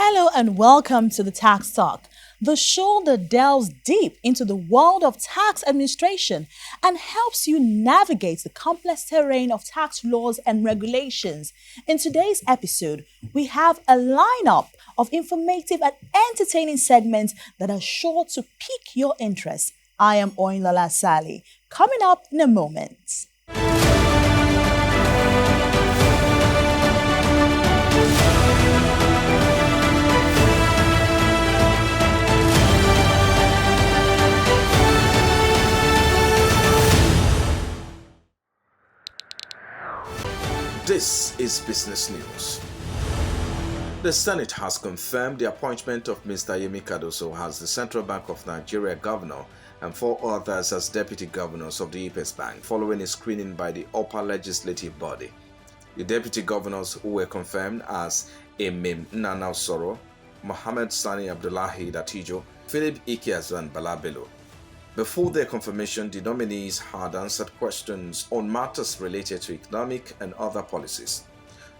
Hello and welcome to the Tax Talk, the show that delves deep into the world of tax administration and helps you navigate the complex terrain of tax laws and regulations. In today's episode, we have a lineup of informative and entertaining segments that are sure to pique your interest. I am Oyinlola Sally. Coming up in a moment. This is Business News. The Senate has confirmed the appointment of Mr. Yemi Cardoso as the Central Bank of Nigeria governor and 4 others as deputy governors of the Apex Bank following a screening by the upper legislative body. The deputy governors who were confirmed as Emim Nana Soro, Mohammed Sani Abdullahi Datijo, Philip Ikiazan Balabelo. Before their confirmation, the nominees had answered questions on matters related to economic and other policies.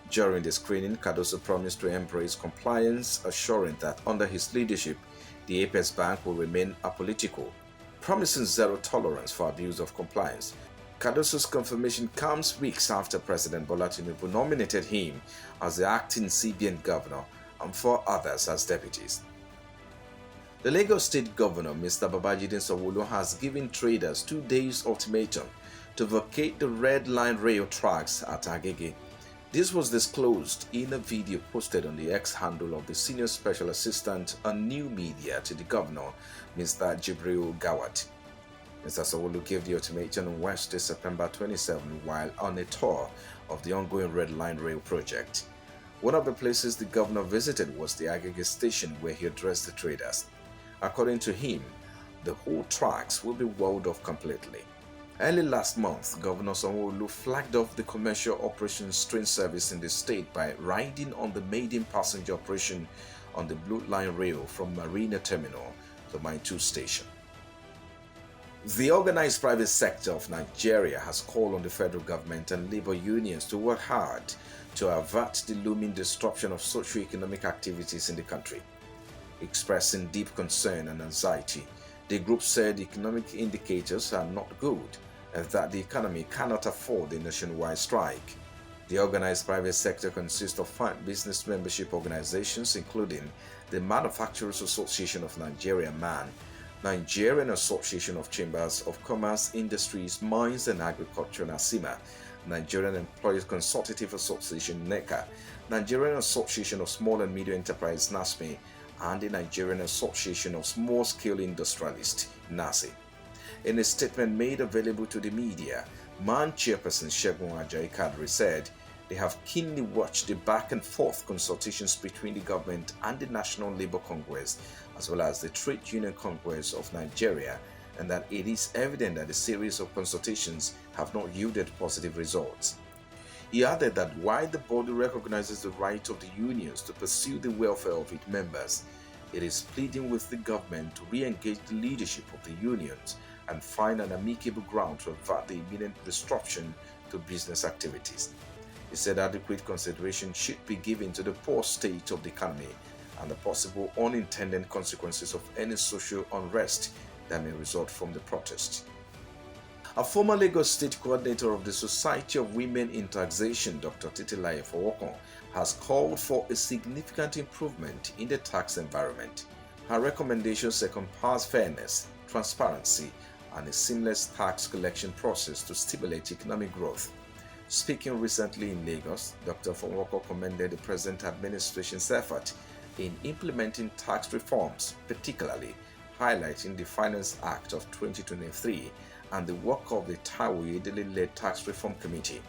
During the screening, Cardoso promised to embrace compliance, assuring that under his leadership, the Apex Bank will remain apolitical, promising zero tolerance for abuse of compliance. Cardoso's confirmation comes weeks after President Bola Tinubu nominated him as the acting CBN governor and 4 others as deputies. The Lagos State Governor, Mr. Babajide Sanwo-Olu, has given traders 2 days ultimatum to vacate the Red Line rail tracks at Agege. This was disclosed in a video posted on the X handle of the Senior Special Assistant on New Media to the Governor, Mr. Jibril Gawat. Mr. Sanwo-Olu gave the ultimatum on Wednesday, September 27, while on a tour of the ongoing Red Line rail project. One of the places the governor visited was the Agege station, where he addressed the traders. According to him, the whole tracks will be walled off completely. Early last month, Governor Sanwo-Olu flagged off the commercial operations train service in the state by riding on the maiden passenger operation on the Blue Line Rail from Marina Terminal to Mile 2 station. The organized private sector of Nigeria has called on the federal government and labor unions to work hard to avert the looming disruption of socio-economic activities in the country. Expressing deep concern and anxiety, the group said economic indicators are not good and that the economy cannot afford a nationwide strike. The organized private sector consists of 5 business membership organizations, including the Manufacturers Association of Nigeria (MAN), Nigerian Association of Chambers of Commerce, Industries, Mines and Agriculture (NACIMA), Nigerian Employees Consultative Association (NECA), Nigerian Association of Small and Medium Enterprise (NASME), and the Nigerian Association of Small-Scale Industrialists (NASI). In a statement made available to the media, MAN chairperson Segun Ajayi Kadri said they have keenly watched the back-and-forth consultations between the government and the National Labour Congress, as well as the Trade Union Congress of Nigeria, and that it is evident that a series of consultations have not yielded positive results. He added that while the body recognizes the right of the unions to pursue the welfare of its members, it is pleading with the government to re-engage the leadership of the unions and find an amicable ground to avert the imminent disruption to business activities. He said adequate consideration should be given to the poor state of the economy and the possible unintended consequences of any social unrest that may result from the protest. A former Lagos State coordinator of the Society of Women in Taxation, Dr. Titilayo Fawokon, has called for a significant improvement in the tax environment. Her recommendations encompass fairness, transparency, and a seamless tax collection process to stimulate economic growth. Speaking recently in Lagos, Dr. Fawokon commended the present administration's effort in implementing tax reforms, particularly highlighting the Finance Act of 2023 and the work of the Taiwo-led Tax Reform Committee.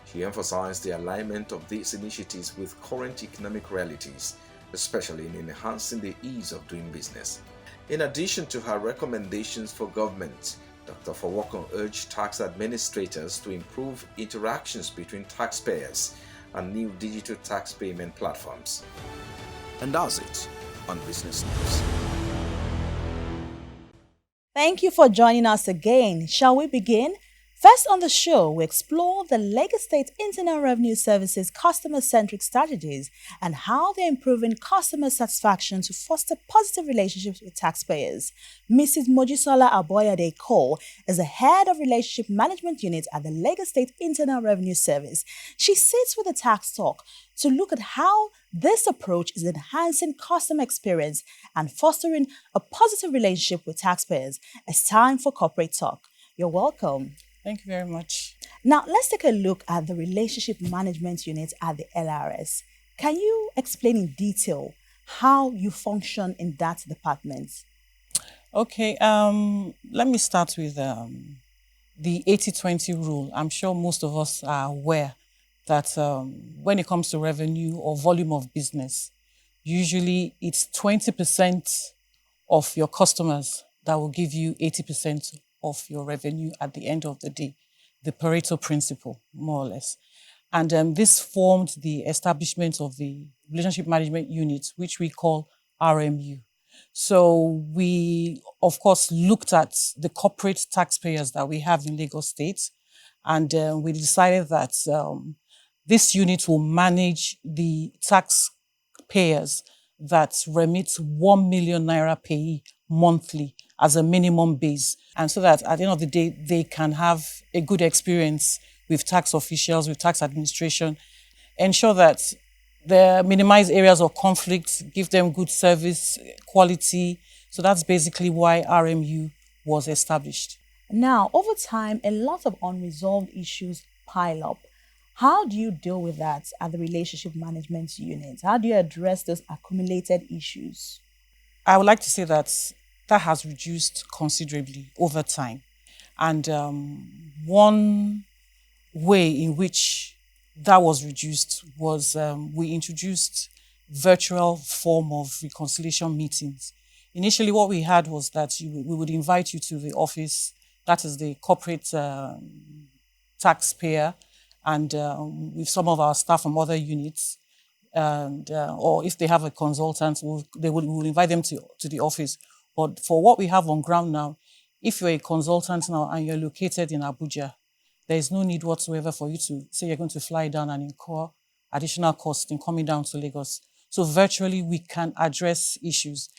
She emphasized the alignment of these initiatives with current economic realities, especially in enhancing the ease of doing business. In addition to her recommendations for government, Dr. Fawokon urged tax administrators to improve interactions between taxpayers and new digital tax payment platforms. And that's it on Business News. Thank you for joining us again. Shall we begin? First on the show, we explore the Lagos State Internal Revenue Service's customer-centric strategies and how they're improving customer satisfaction to foster positive relationships with taxpayers. Mrs. MOJISOLA ABOYADE Cole is the head of Relationship Management Unit at the Lagos State Internal Revenue Service. She sits with the Tax Talk to look at how this approach is enhancing customer experience and fostering a positive relationship with taxpayers. It's time for Corporate Talk. You're welcome. Thank you very much. Now, let's take a look at the Relationship Management Unit at the LRS. Can you explain in detail how you function in that department? Okay, let me start with the 80-20 rule. I'm sure most of us are aware that when it comes to revenue or volume of business, usually it's 20% of your customers that will give you 80% of your revenue at the end of the day, the Pareto principle, more or less. And this formed the establishment of the Relationship Management Unit, which we call RMU. So we, of course, looked at the corporate taxpayers that we have in Lagos State, and we decided that this unit will manage the taxpayers that remit 1 million naira payee monthly as a minimum base. And so that at the end of the day, they can have a good experience with tax officials, with tax administration, ensure that they minimize areas of conflict, give them good service, quality. So that's basically why RMU was established. Now, over time, a lot of unresolved issues pile up. How do you deal with that at the Relationship Management Unit? How do you address those accumulated issues? I would like to say that has reduced considerably over time. And one way in which that was reduced was we introduced virtual form of reconciliation meetings. Initially, what we had was that we would invite you to the office, that is the corporate taxpayer, and with some of our staff from other units, and or if they have a consultant, we'll invite them to the office. But for what we have on ground now, if you're a consultant now and you're located in Abuja, there is no need whatsoever for you to say you're going to fly down and incur additional costs in coming down to Lagos. So virtually, we can address issues.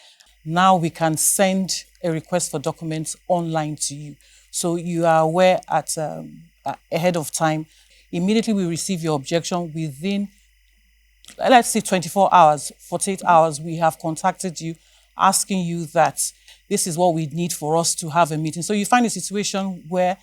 Now we can send a request for documents online to you. So you are aware ahead of time. Immediately we receive your objection within, let's say 24 hours, 48 hours, we have contacted you, asking you that this is what we need for us to have a meeting. So you find a situation where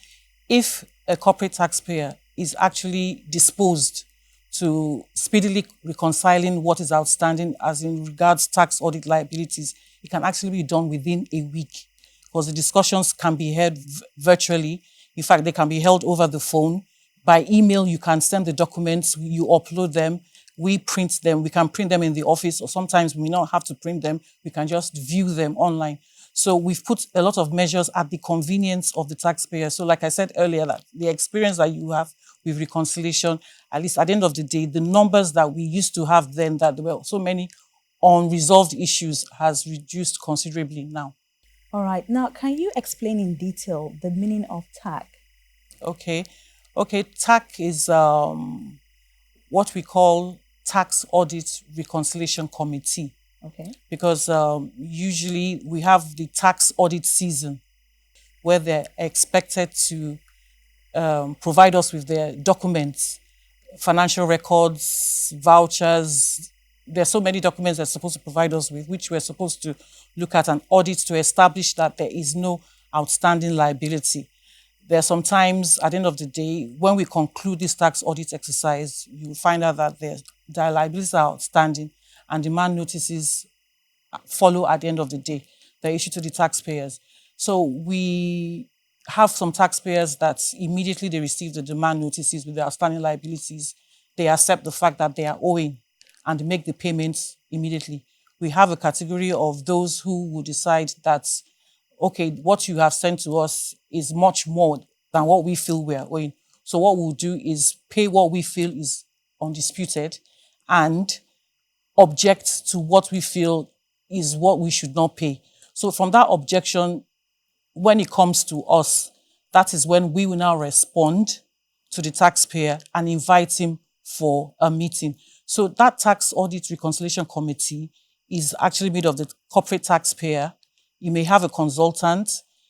if a corporate taxpayer is actually disposed to speedily reconciling what is outstanding as in regards tax audit liabilities, it can actually be done within a week because the discussions can be held virtually. In fact, they can be held over the phone. By email, you can send the documents, you upload them, we print them, we can print them in the office, or sometimes we may not have to print them, we can just view them online. So we've put a lot of measures at the convenience of the taxpayer. So like I said earlier, that the experience that you have with reconciliation, at least at the end of the day, the numbers that we used to have then, that there were so many unresolved issues, has reduced considerably now. All right. Now, can you explain in detail the meaning of TAC? Okay, TAC is what we call Tax Audit Reconciliation Committee. Okay. Because usually we have the tax audit season where they're expected to provide us with their documents, financial records, vouchers. There's so many documents they're supposed to provide us with, which we're supposed to look at and audit to establish that there is no outstanding liability. There are sometimes, at the end of the day, when we conclude this tax audit exercise, you'll find out that the liabilities are outstanding and demand notices follow at the end of the day. They're issued to the taxpayers. So we have some taxpayers that immediately they receive the demand notices with the outstanding liabilities, they accept the fact that they are owing and make the payments immediately. We have a category of those who will decide that, okay, what you have sent to us is much more than what we feel we are owing. So what we'll do is pay what we feel is undisputed and object to what we feel is what we should not pay. So from that objection, when it comes to us, that is when we will now respond to the taxpayer and invite him for a meeting. So that Tax Audit Reconciliation Committee is actually made of the corporate taxpayer. You may have a consultant.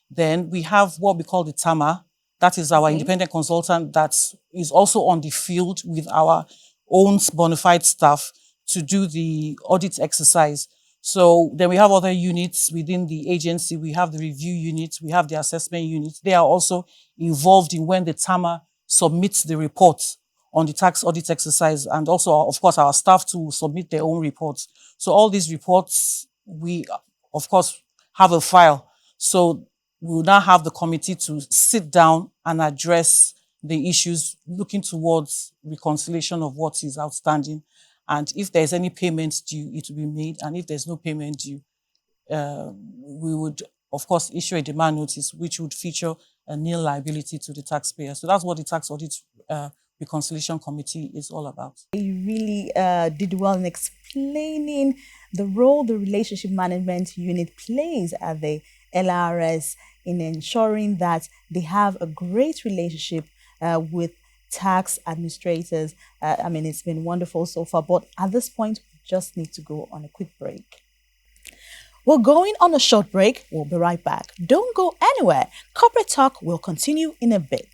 Then we have what we call the TAMA. That is our independent consultant that is also on the field with our own bona fide staff to do the audit exercise. So then we have other units within the agency. We have the review unit. We have the assessment unit. They are also involved in when the TAMA submits the reports on the tax audit exercise, and also, of course, our staff to submit their own reports. So all these reports, we, of course, have a file. So we will now have the committee to sit down and address the issues, looking towards reconciliation of what is outstanding. And if there's any payment due, it will be made. And if there's no payment due, we would, of course, issue a demand notice, which would feature a nil liability to the taxpayer. So that's what the Tax Audit Reconciliation Committee is all about. You really did well in explaining the role the Relationship Management Unit plays at the LRS in ensuring that they have a great relationship with tax administrators. I mean, it's been wonderful so far, but at this point, we just need to go on a quick break. We're going on a short break. We'll be right back. Don't go anywhere. Corporate Talk will continue in a bit.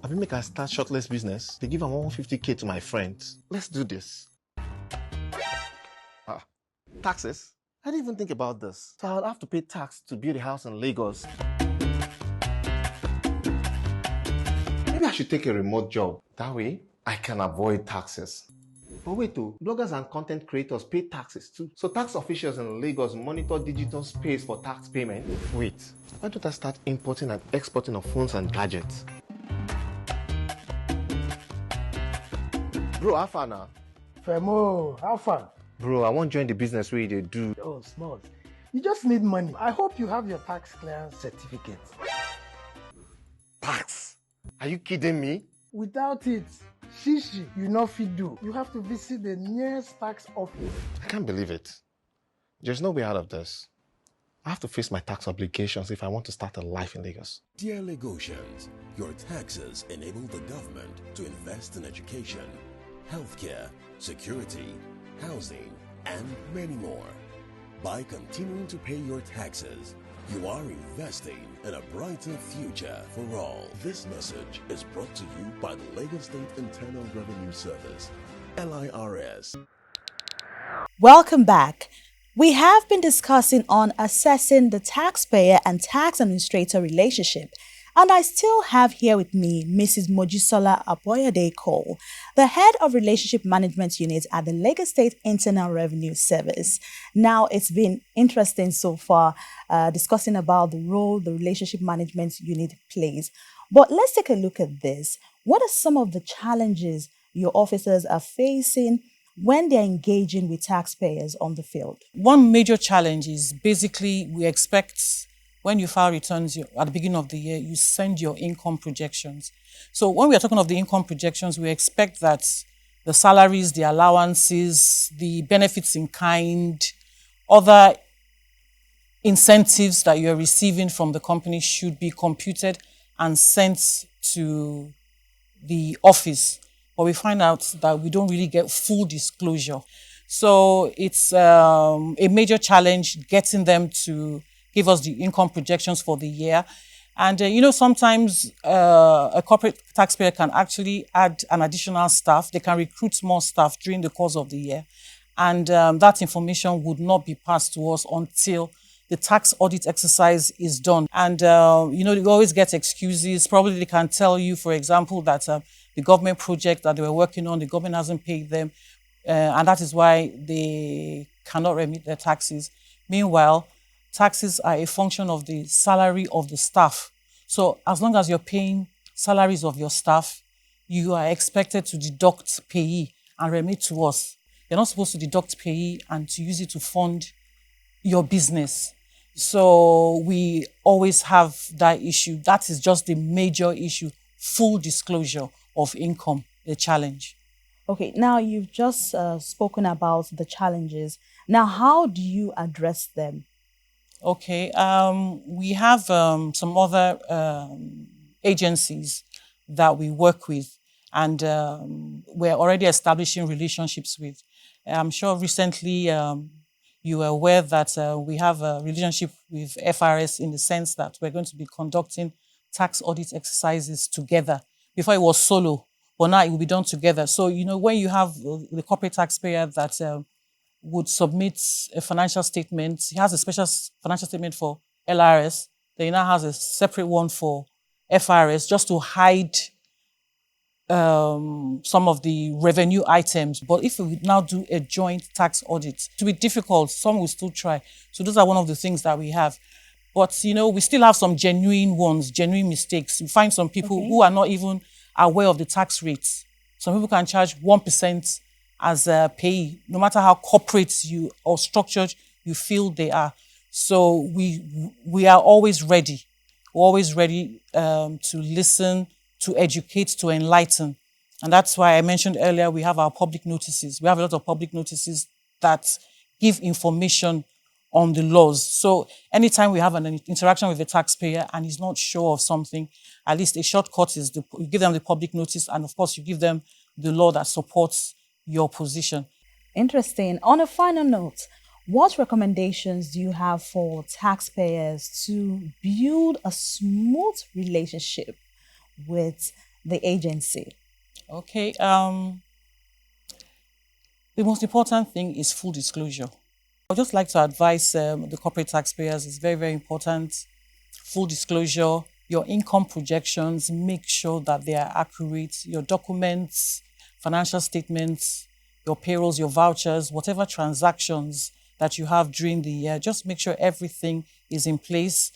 I make I start shortless business. They give them 150K to my friends. Let's do this. Taxes? I didn't even think about this. So I'll have to pay tax to build a house in Lagos. Maybe I should take a remote job. That way, I can avoid taxes. But wait, bloggers and content creators pay taxes too. So tax officials in Lagos monitor digital space for tax payment. Wait, why don't I start importing and exporting of phones and gadgets? Bro, how far now? Femo, how far? Bro, I won't join the business where they do. Oh, smart. You just need money. I hope you have your tax clearance certificate. Tax? Are you kidding me? Without it, shishi, you no fit do. You have to visit the nearest tax office. I can't believe it. There's no way out of this. I have to face my tax obligations if I want to start a life in Lagos. Dear Lagosians, your taxes enable the government to invest in education, healthcare, security, housing, and many more. By continuing to pay your taxes, you are investing in a brighter future for all. This message is brought to you by the Lagos State Internal Revenue Service, LIRS. Welcome back. We have been discussing on assessing the taxpayer and tax administrator relationship. And I still have here with me Mrs. MOJISOLA ABOYADE Cole, the head of Relationship Management Unit at the Lagos State Internal Revenue Service. Now, it's been interesting so far discussing about the role the Relationship Management Unit plays. But let's take a look at this. What are some of the challenges your officers are facing when they're engaging with taxpayers on the field? One major challenge is basically we expect when you file returns at the beginning of the year, you send your income projections. So when we are talking of the income projections, we expect that the salaries, the allowances, the benefits in kind, other incentives that you're receiving from the company should be computed and sent to the office. But we find out that we don't really get full disclosure. So it's a major challenge getting them to give us the income projections for the year. And, sometimes a corporate taxpayer can actually add an additional staff. They can recruit more staff during the course of the year. And that information would not be passed to us until the tax audit exercise is done. And, they always get excuses. Probably they can tell you, for example, that the government project that they were working on, the government hasn't paid them. And that is why they cannot remit their taxes. Meanwhile, taxes are a function of the salary of the staff. So as long as you're paying salaries of your staff, you are expected to deduct payee and remit to us. You're not supposed to deduct payee and to use it to fund your business. So we always have that issue. That is just the major issue, full disclosure of income, a challenge. Okay, now you've just spoken about the challenges. Now, how do you address them? Okay, we have some other agencies that we work with, and we're already establishing relationships with. I'm sure recently you were aware that we have a relationship with FRS in the sense that we're going to be conducting tax audit exercises together. Before it was solo, but now it will be done together. So, when you have the corporate taxpayer that would submit a financial statement, he has a special financial statement for LRS, then he now has a separate one for FRS just to hide some of the revenue items. But if we now do a joint tax audit, it will be difficult. Some will still try. So those are one of the things that we have. But, we still have some genuine ones, genuine mistakes. We find some people who are not even aware of the tax rates. Some people can charge 1% as a payee, no matter how corporate you or structured you feel they are. So we are always ready. We're always ready to listen, to educate, to enlighten. And that's why I mentioned earlier we have our public notices. We have a lot of public notices that give information on the laws. So anytime we have an interaction with a taxpayer and he's not sure of something, at least a shortcut is you give them the public notice, and of course you give them the law that supports your position. Interesting. On a final note, what recommendations do you have for taxpayers to build a smooth relationship with the agency? Okay. The most important thing is full disclosure. I'd just like to advise the corporate taxpayers, it's very, very important. Full disclosure, your income projections, make sure that they are accurate. Your documents, financial statements, your payrolls, your vouchers, whatever transactions that you have during the year, just make sure everything is in place.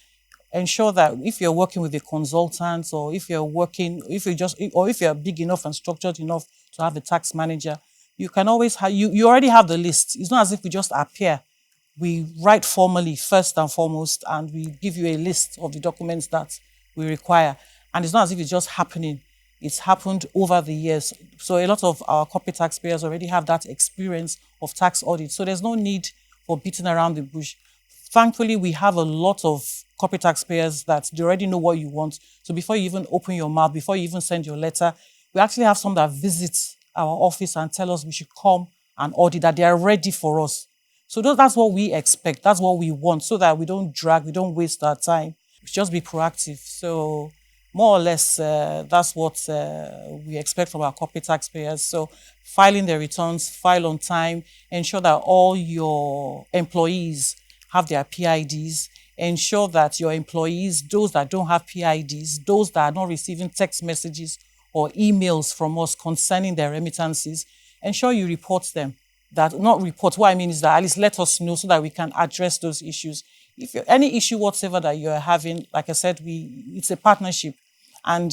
Ensure that if you're working with a consultant, or if you're big enough and structured enough to have a tax manager, you can always have, you already have the list. It's not as if we just appear. We write formally first and foremost, and we give you a list of the documents that we require. And it's not as if it's just happening. It's happened over the years. So a lot of our corporate taxpayers already have that experience of tax audit. So there's no need for beating around the bush. Thankfully, we have a lot of corporate taxpayers that they already know what you want. So before you even open your mouth, before you even send your letter, we actually have some that visit our office and tell us we should come and audit, that they are ready for us. So that's what we expect. That's what we want, so that we don't drag, we don't waste our time. We just be proactive. So more or less, that's what we expect from our corporate taxpayers. So filing their returns, file on time, ensure that all your employees have their PIDs, ensure that your employees, those that don't have PIDs, those that are not receiving text messages or emails from us concerning their remittances, ensure you report them. What I mean is that at least let us know so that we can address those issues. If any issue whatsoever that you're having, like I said, it's a partnership. And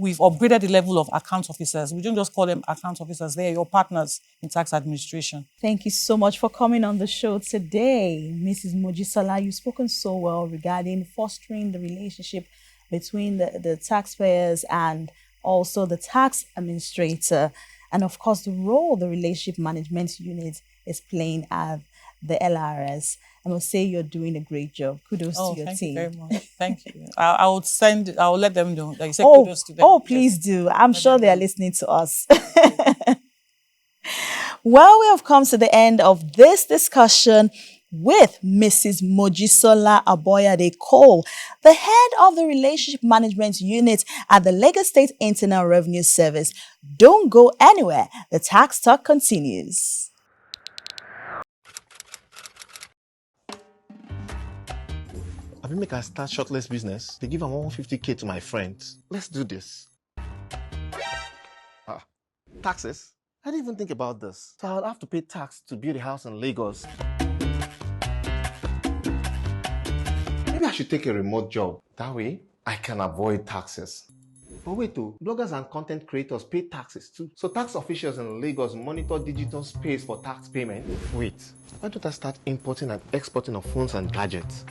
we've upgraded the level of account officers. We don't just call them account officers. They are your partners in tax administration. Thank you so much for coming on the show today, Mrs. Mojisola. You've spoken so well regarding fostering the relationship between the taxpayers and also the tax administrator, and of course the role the relationship management unit is playing at the LRS. I must say you're doing a great job. Kudos to your team. Thank you very much. Thank you. I'll let them know that you said kudos to them. Oh, please do. I'm sure they are listening to us. Well, we have come to the end of this discussion with Mrs. Mojisola Aboyade Cole, the head of the Relationship Management Unit at the Lagos State Internal Revenue Service. Don't go anywhere. The Tax Talk continues. I will make a start shortlist business. They give them 150K to my friends. Let's do this. Taxes? I didn't even think about this. So I'll have to pay tax to build a house in Lagos. Maybe I should take a remote job. That way, I can avoid taxes. But wait, bloggers and content creators pay taxes too. So tax officials in Lagos monitor digital space for tax payment. Wait, why don't I start importing and exporting of phones and gadgets?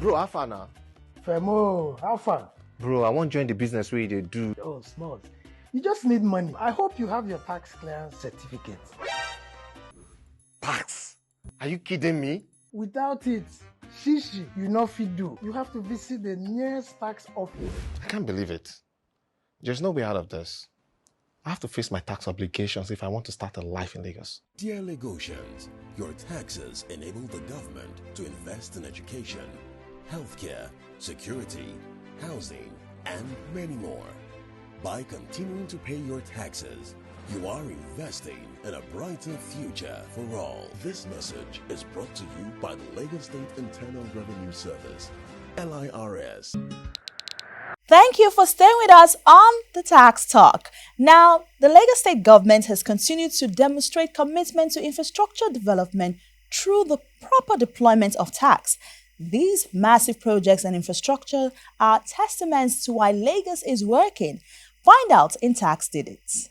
Bro, how far now? Femo, how far? Bro, I want to join the business where they do. Oh, smart. You just need money. I hope you have your tax clearance certificate. Tax? Are you kidding me? Without it, shishi, you no fit do. You have to visit the nearest tax office. I can't believe it. There's no way out of this. I have to face my tax obligations if I want to start a life in Lagos. Dear Lagosians, your taxes enable the government to invest in education, healthcare, security, housing, and many more. By continuing to pay your taxes, you are investing in a brighter future for all. This message is brought to you by the Lagos State Internal Revenue Service, LIRS. Thank you for staying with us on the Tax Talk. Now, the Lagos State government has continued to demonstrate commitment to infrastructure development through the proper deployment of tax. These massive projects and infrastructure are testaments to why Lagos is working. Find out in Tax Did It.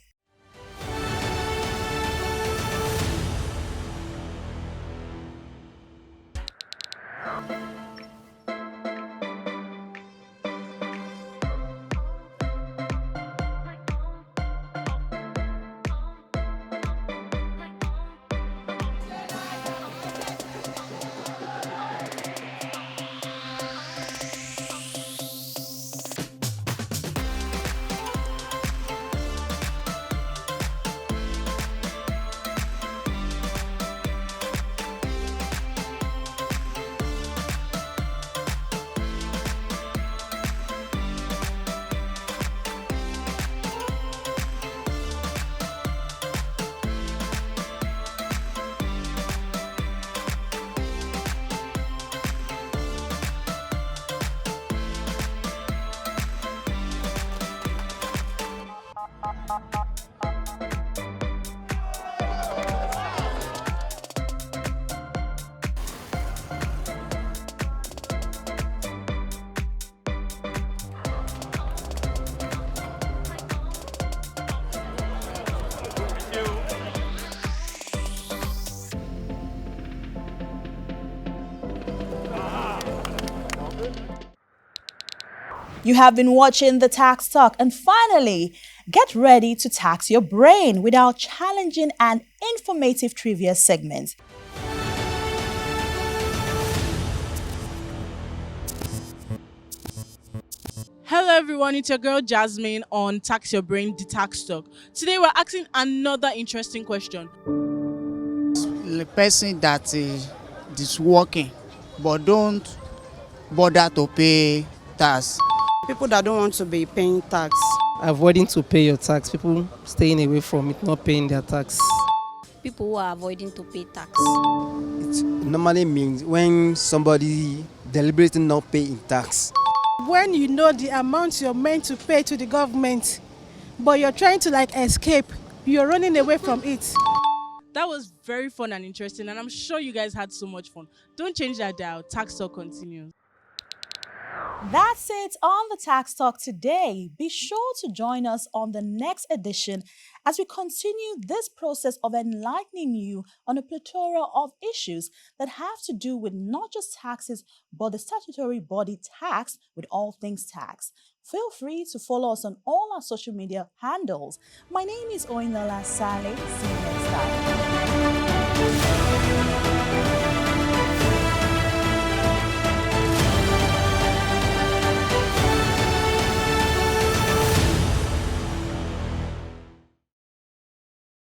You have been watching the Tax Talk, and finally, get ready to tax your brain with our challenging and informative trivia segment. Hello everyone, it's your girl Jasmine on Tax Your Brain, the Tax Talk. Today we're asking another interesting question. The person that is working but don't bother to pay tax. People that don't want to be paying tax. Avoiding to pay your tax, people staying away from it, not paying their tax. People who are avoiding to pay tax. It normally means when somebody deliberately not paying tax. When you know the amount you're meant to pay to the government, but you're trying to escape, you're running away from it. That was very fun and interesting, and I'm sure you guys had so much fun. Don't change that dial. Tax Talk continues. That's it on the Tax Talk today. Be sure to join us on the next edition as we continue this process of enlightening you on a plethora of issues that have to do with not just taxes, but the statutory body taxed with all things tax. Feel free to follow us on all our social media handles. My name is Oyinlola Sale. See you next time.